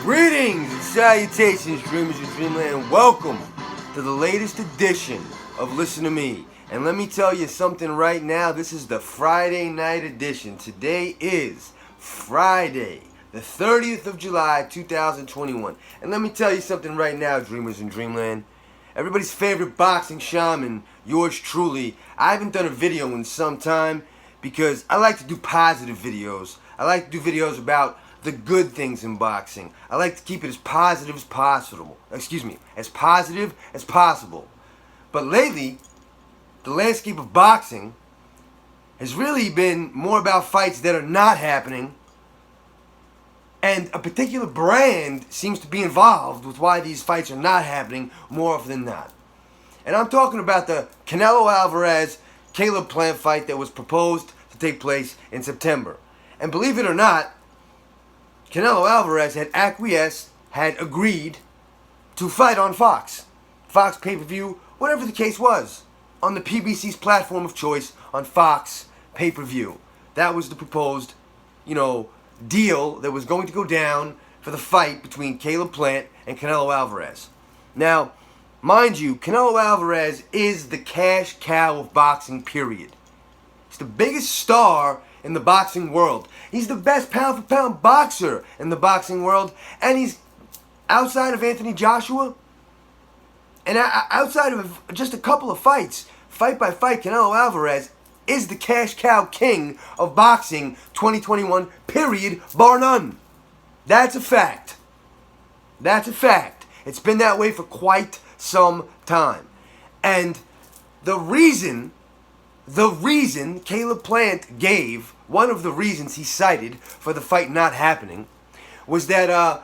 Greetings and salutations, dreamers of dreamland. Welcome to the latest edition of Listen to Me. And let me tell you something right now. This is the Friday night edition. Today is Friday, the 30th of July, 2021. And let me tell you something right now, dreamers in dreamland. Everybody's favorite boxing shaman, yours truly. I haven't done a video in some time because I like to do positive videos. I like to do videos about the good things in boxing. I like to keep it as positive as possible. As positive as possible. But lately, the landscape of boxing has really been more about fights that are not happening, and a particular brand seems to be involved with why these fights are not happening more often than not. And I'm talking about the Canelo Alvarez Caleb Plant fight that was proposed to take place in September. And believe it or not, Canelo Alvarez had acquiesced, had agreed to fight on Fox pay-per-view, whatever the case was, on the PBC's platform of choice, on Fox pay-per-view. That was the proposed, deal that was going to go down for the fight between Caleb Plant and Canelo Alvarez. Now, mind you, Canelo Alvarez is the cash cow of boxing, period. He's the biggest star in the boxing world. He's the best pound-for-pound boxer in the boxing world, and he's outside of Anthony Joshua, and outside of just a couple of fights, fight by fight, Canelo Alvarez is the cash cow king of boxing 2021, period, bar none. That's a fact. That's a fact. It's been that way for quite some time. And the reason Caleb Plant gave, one of the reasons he cited for the fight not happening, was that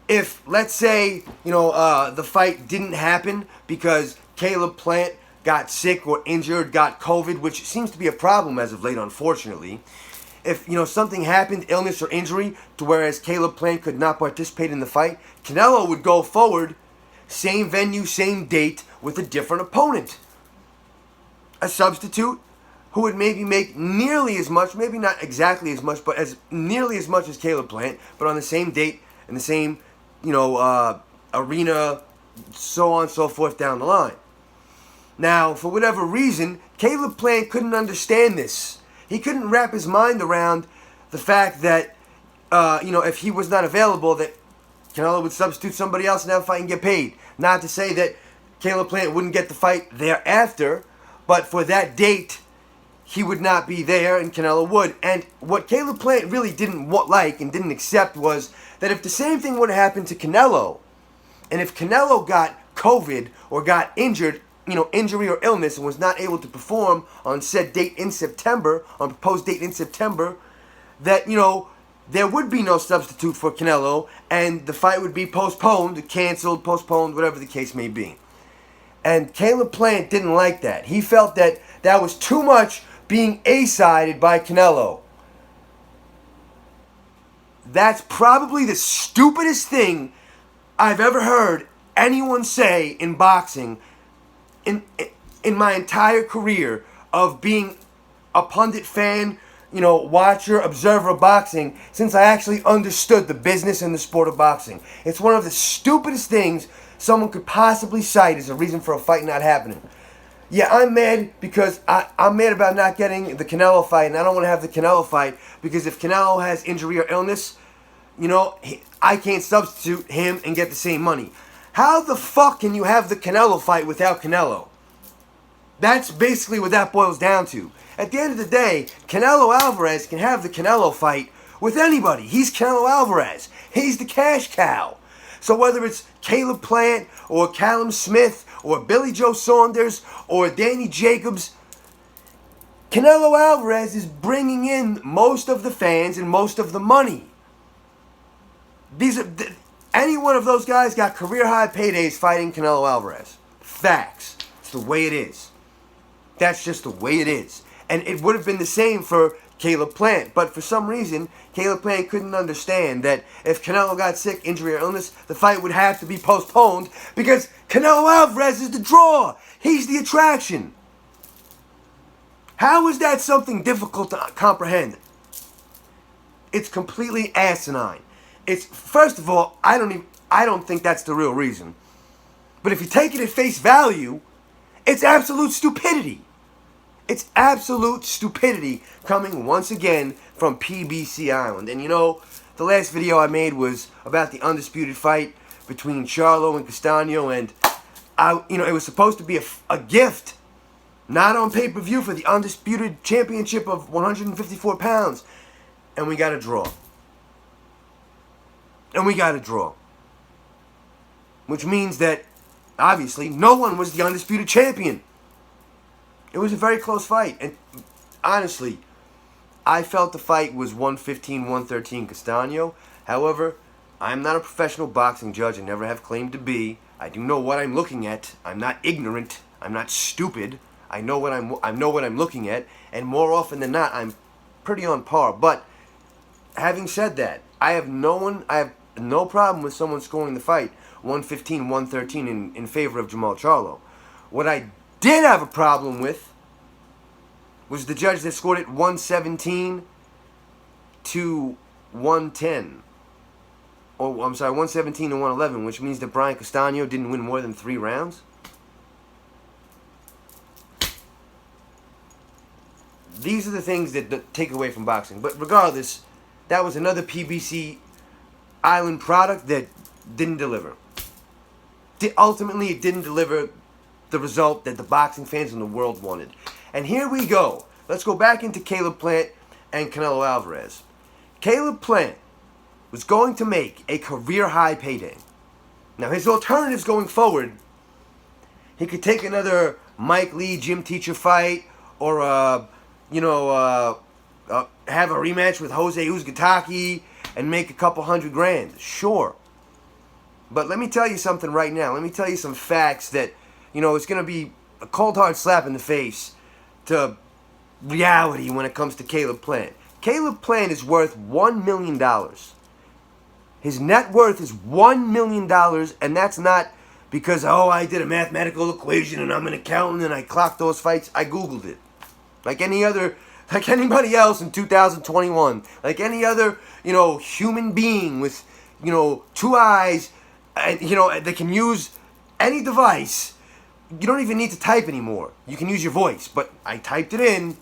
if, let's say, the fight didn't happen because Caleb Plant got sick or injured, got COVID, which seems to be a problem as of late, unfortunately. If, something happened, illness or injury, to whereas Caleb Plant could not participate in the fight, Canelo would go forward, same venue, same date, with a different opponent. A substitute who would maybe make nearly as much, maybe not exactly as much, but as nearly as much as Caleb Plant, but on the same date and the same, arena, so on and so forth down the line. Now, for whatever reason, Caleb Plant couldn't understand this. He couldn't wrap his mind around the fact that, if he was not available, that Canelo would substitute somebody else and have a fight and get paid. Not to say that Caleb Plant wouldn't get the fight thereafter, but for that date, he would not be there and Canelo would. And what Caleb Plant really didn't like and didn't accept was that if the same thing would have happened to Canelo, and if Canelo got COVID or got injured, injury or illness, and was not able to perform on said date in September, on proposed date in September, that, there would be no substitute for Canelo, and the fight would be postponed, canceled, postponed, whatever the case may be. And Caleb Plant didn't like that. He felt that that was too much being A-sided by Canelo. That's probably the stupidest thing I've ever heard anyone say in boxing in my entire career of being a pundit fan, watcher, observer of boxing, since I actually understood the business and the sport of boxing. It's one of the stupidest things someone could possibly cite as a reason for a fight not happening. Yeah, I'm mad because I'm mad about not getting the Canelo fight, and I don't want to have the Canelo fight because if Canelo has injury or illness, I can't substitute him and get the same money. How the fuck can you have the Canelo fight without Canelo? That's basically what that boils down to. At the end of the day, Canelo Alvarez can have the Canelo fight with anybody. He's Canelo Alvarez. He's the cash cow. So whether it's Caleb Plant or Callum Smith or Billy Joe Saunders or Danny Jacobs, Canelo Alvarez is bringing in most of the fans and most of the money. Any one of those guys got career-high paydays fighting Canelo Alvarez. Facts. It's the way it is. That's just the way it is. And it would have been the same for Caleb Plant. But for some reason, Caleb Plant couldn't understand that if Canelo got sick, injury, or illness, the fight would have to be postponed because Canelo Alvarez is the draw. He's the attraction. How is that something difficult to comprehend? It's completely asinine. It's, first of all, I don't think that's the real reason. But if you take it at face value, it's absolute stupidity. It's absolute stupidity coming once again from PBC Island. And you know, the last video I made was about the undisputed fight between Charlo and Castano, and it was supposed to be a gift, not on pay-per-view, for the undisputed championship of 154 pounds. And we got a draw. Which means that, obviously, no one was the undisputed champion. It was a very close fight. And honestly, I felt the fight was 115-113 Castano. However, I'm not a professional boxing judge. I never have claimed to be. I do know what I'm looking at. I'm not ignorant. I'm not stupid. I know what I'm looking at. And more often than not, I'm pretty on par. But having said that, I have no problem with someone scoring the fight 115-113 in favor of Jamal Charlo. What I did have a problem with was the judge that scored it 117 to 110. Oh, I'm sorry, 117 to 111, which means that Brian Castano didn't win more than 3 rounds. These are the things that take away from boxing. But regardless, that was another PBC Island product that didn't deliver. Ultimately, it didn't deliver the result that the boxing fans in the world wanted. And here we go. Let's go back into Caleb Plant and Canelo Alvarez. Caleb Plant was going to make a career-high payday. Now, his alternatives going forward, he could take another Mike Lee gym teacher fight, or have a rematch with Jose Uzcategui and make a couple $100,000. Sure. But let me tell you something right now. Let me tell you some facts that, it's going to be a cold hard slap in the face to reality when it comes to Caleb Plant. Caleb Plant is worth $1 million. His net worth is $1 million, and that's not because, I did a mathematical equation and I'm an accountant and I clocked those fights. I Googled it. Like anybody else in 2021. Like any other, human being with, 2 eyes, and, they can use any device. You don't even need to type anymore. You can use your voice. But I typed it in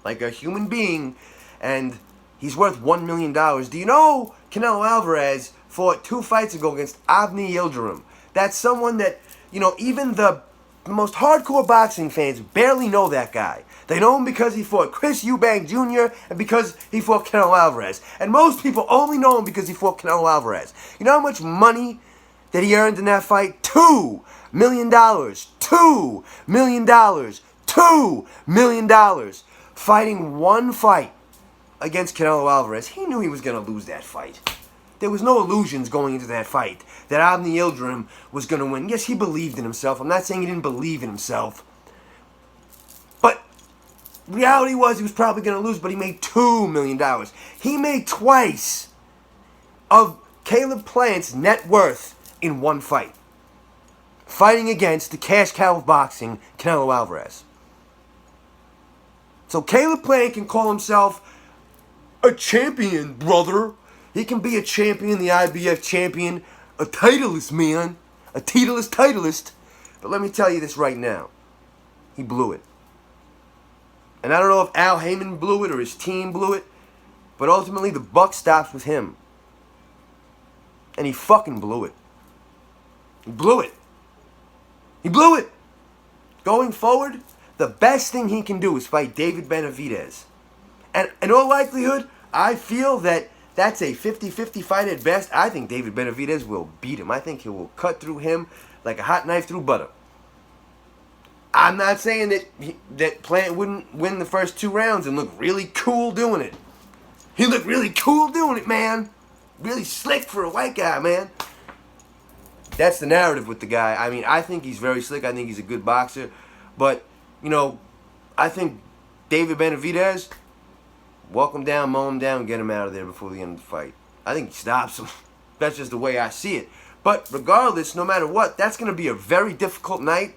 like a human being, and he's worth $1 million. Do you know Canelo Alvarez fought 2 fights ago against Avni Yildirim? That's someone that, even the most hardcore boxing fans barely know that guy. They know him because he fought Chris Eubank Jr. and because he fought Canelo Alvarez. And most people only know him because he fought Canelo Alvarez. You know how much money that he earned in that fight? $2 million. $2 million. $2 million. Fighting one fight against Canelo Alvarez. He knew he was going to lose that fight. There was no illusions going into that fight that Avni Yildirim was going to win. Yes, he believed in himself. I'm not saying he didn't believe in himself. But reality was he was probably going to lose, but he made $2 million. He made twice of Caleb Plant's net worth in one fight, fighting against the cash cow of boxing, Canelo Alvarez. So Caleb Plant can call himself a champion, brother. He can be a champion, the IBF champion, a titleist man, a titleist. But let me tell you this right now. He blew it. And I don't know if Al Heyman blew it or his team blew it, but ultimately the buck stops with him. And he fucking blew it. He blew it. He blew it. Going forward, the best thing he can do is fight David Benavidez. And in all likelihood, I feel that that's a 50-50 fight at best. I think David Benavidez will beat him. I think he will cut through him like a hot knife through butter. I'm not saying that Plant wouldn't win the first 2 rounds and look really cool doing it. He looked really cool doing it, man. Really slick for a white guy, man. That's the narrative with the guy. I mean, I think he's very slick. I think he's a good boxer. But, I think David Benavidez, walk him down, mow him down, get him out of there before the end of the fight. I think he stops him. That's just the way I see it. But regardless, no matter what, that's going to be a very difficult night.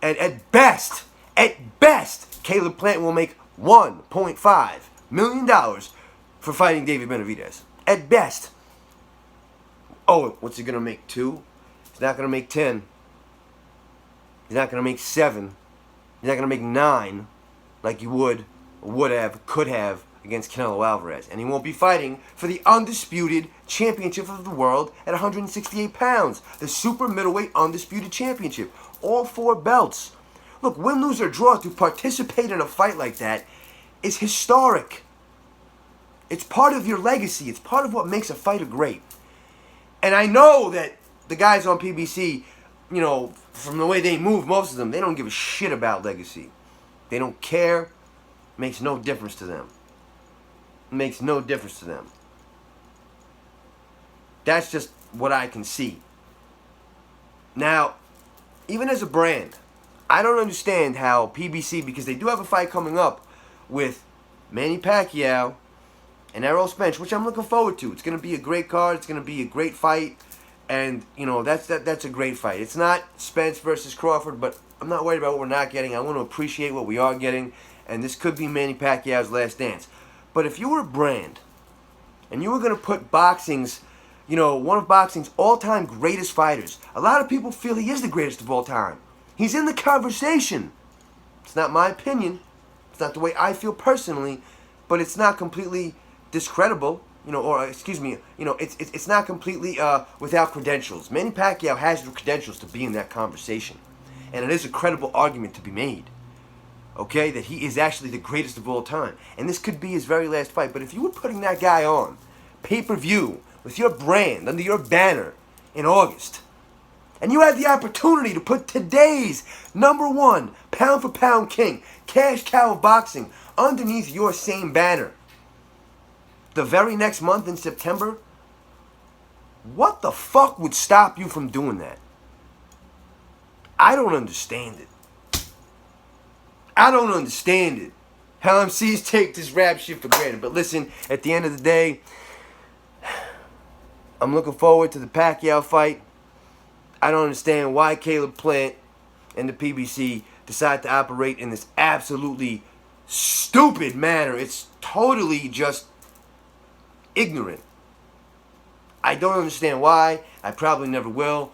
And at best, Caleb Plant will make $1.5 million for fighting David Benavidez. At best. Oh, what's he going to make? 2? He's not going to make 10. He's not going to make 7. He's not going to make 9 like he would have, could have against Canelo Alvarez. And he won't be fighting for the undisputed championship of the world at 168 pounds. The super middleweight undisputed championship. All 4 belts. Look, win, lose, or draw, to participate in a fight like that is historic. It's part of your legacy. It's part of what makes a fighter great. And I know that the guys on PBC, you know, from the way they move, most of them, they don't give a shit about legacy. They don't care. It makes no difference to them. It makes no difference to them. That's just what I can see. Now, even as a brand, I don't understand how PBC, because they do have a fight coming up with Manny Pacquiao and Errol Spence, which I'm looking forward to. It's going to be a great card. It's going to be a great fight. And, you know, that's a great fight. It's not Spence versus Crawford, but I'm not worried about what we're not getting. I want to appreciate what we are getting. And this could be Manny Pacquiao's last dance. But if you were a brand and you were going to put boxing's, you know, one of boxing's all-time greatest fighters, a lot of people feel he is the greatest of all time. He's in the conversation. It's not my opinion. It's not the way I feel personally, but it's not completely discreditable, you know, or excuse me, you know, it's not completely without credentials. Manny Pacquiao has the credentials to be in that conversation, and it is a credible argument to be made. Okay, that he is actually the greatest of all time, and this could be his very last fight. But if you were putting that guy on pay-per-view with your brand under your banner in August, and you had the opportunity to put today's #1 pound-for-pound king, cash cow of boxing, underneath your same banner, the very next month in September, what the fuck would stop you from doing that? I don't understand it. I don't understand it. How MCs take this rap shit for granted. But listen, at the end of the day, I'm looking forward to the Pacquiao fight. I don't understand why Caleb Plant and the PBC decide to operate in this absolutely stupid manner. It's totally just ignorant. I don't understand why. I probably never will.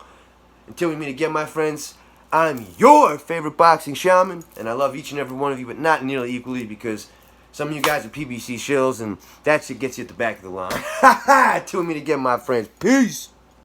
Until we meet again, my friends, I'm your favorite boxing shaman, and I love each and every one of you, but not nearly equally, because some of you guys are PBC shills, and that shit gets you at the back of the line. Till we meet again, my friends. Peace.